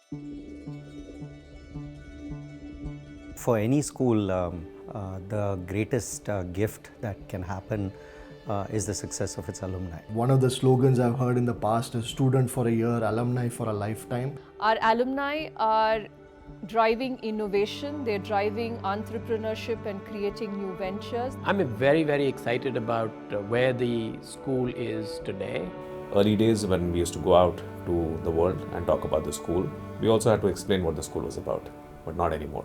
For any school, the greatest gift that can happen is the success of its alumni. One of the slogans I've heard in the past is student for a year, alumni for a lifetime. Our alumni are driving innovation, they're driving entrepreneurship and creating new ventures. I'm very, very excited about where the school is today. Early days when we used to go out to the world and talk about the school, we also had to explain what the school was about, but not anymore.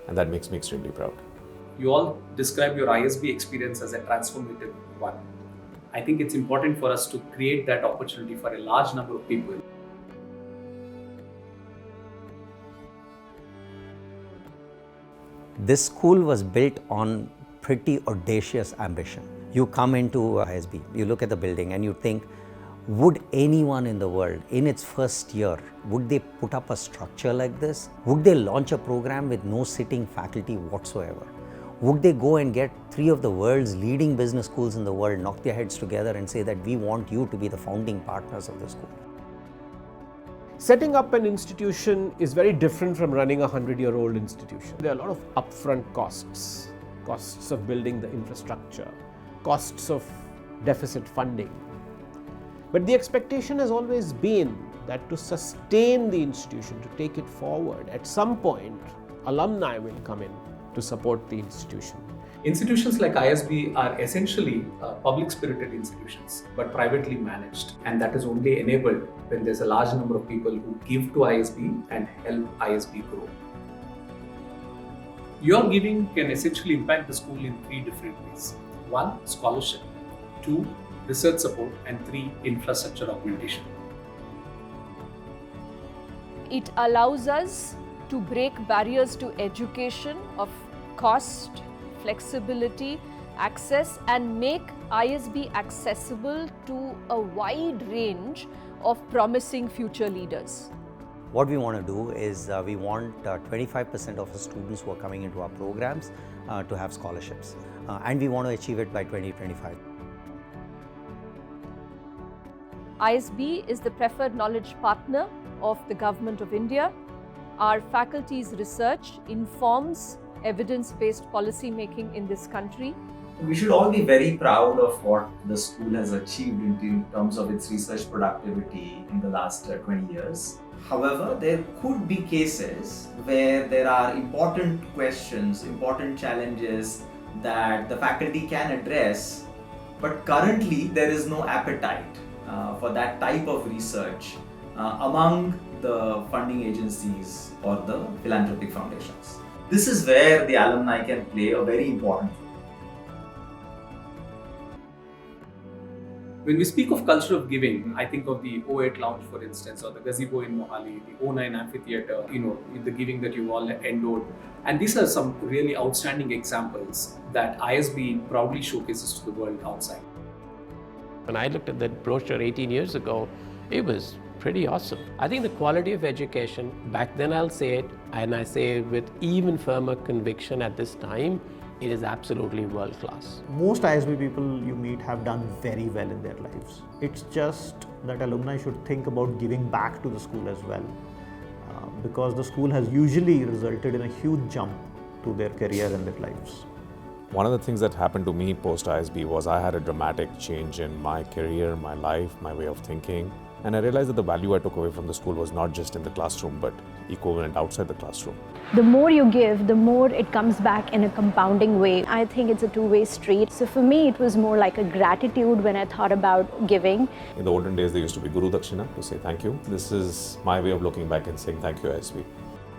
And that makes me extremely proud. You all describe your ISB experience as a transformative one. I think it's important for us to create that opportunity for a large number of people. This school was built on pretty audacious ambition. You come into ISB, you look at the building and you think, would anyone in the world, in its first year, would they put up a structure like this? Would they launch a program with no sitting faculty whatsoever? Would they go and get 3 of the world's leading business schools in the world, knock their heads together and say that we want you to be the founding partners of the school? Setting up an institution is very different from running a 100-year-old institution. There are a lot of upfront costs, costs of building the infrastructure, costs of deficit funding. But the expectation has always been that to sustain the institution, to take it forward, at some point, alumni will come in to support the institution. Institutions like ISB are essentially public-spirited institutions, but privately managed. And that is only enabled when there's a large number of people who give to ISB and help ISB grow. Your giving can essentially impact the school in 3 different ways. 1, scholarship. 2, research support. And 3, infrastructure augmentation. It allows us to break barriers to education of cost, flexibility, access, and make ISB accessible to a wide range of promising future leaders. What we want to do is we want 25% of the students who are coming into our programs to have scholarships, and we want to achieve it by 2025. ISB is the preferred knowledge partner of the Government of India. Our faculty's research informs evidence-based policy making in this country. We should all be very proud of what the school has achieved in terms of its research productivity in the last 20 years. However, there could be cases where there are important questions, important challenges that the faculty can address, but currently there is no appetite for that type of research among the funding agencies or the philanthropic foundations. This is where the alumni can play a very important role. When we speak of culture of giving, I think of the O8 Lounge, for instance, or the Gazebo in Mohali, the O9 Amphitheatre, the giving that you all endowed. And these are some really outstanding examples that ISB proudly showcases to the world outside. When I looked at that brochure 18 years ago, it was pretty awesome. I think the quality of education, back then I'll say it, and I say it with even firmer conviction at this time, it is absolutely world class. Most ISB people you meet have done very well in their lives. It's just that alumni should think about giving back to the school as well, because the school has usually resulted in a huge jump to their career and their lives. One of the things that happened to me post ISB was I had a dramatic change in my career, my life, my way of thinking. And I realized that the value I took away from the school was not just in the classroom, but equivalent outside the classroom. The more you give, the more it comes back in a compounding way. I think it's a two-way street. So for me, it was more like a gratitude when I thought about giving. In the olden days, there used to be Guru Dakshina to say thank you. This is my way of looking back and saying thank you, ISB.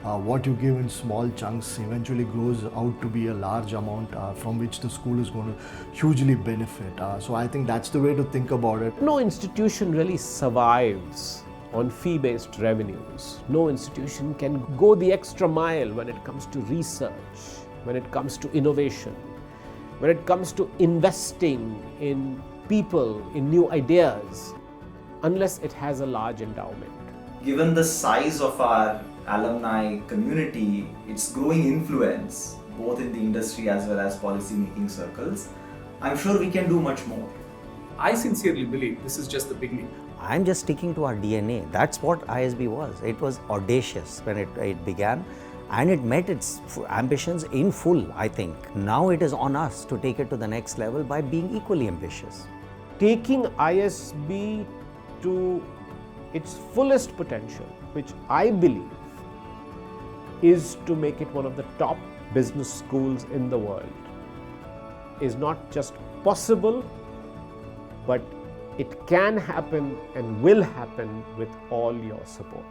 What you give in small chunks eventually grows out to be a large amount from which the school is going to hugely benefit. So I think that's the way to think about it. No institution really survives on fee-based revenues. No institution can go the extra mile when it comes to research, when it comes to innovation, when it comes to investing in people, in new ideas, unless it has a large endowment. Given the size of our alumni community, its growing influence, both in the industry as well as policy making circles, I'm sure we can do much more. I sincerely believe this is just the beginning. I'm just sticking to our DNA. That's what ISB was. It was audacious when it began, and it met its ambitions in full, I think. Now it is on us to take it to the next level by being equally ambitious. Taking ISB to its fullest potential, which I believe is to make it one of the top business schools in the world, is not just possible, but it can happen and will happen with all your support.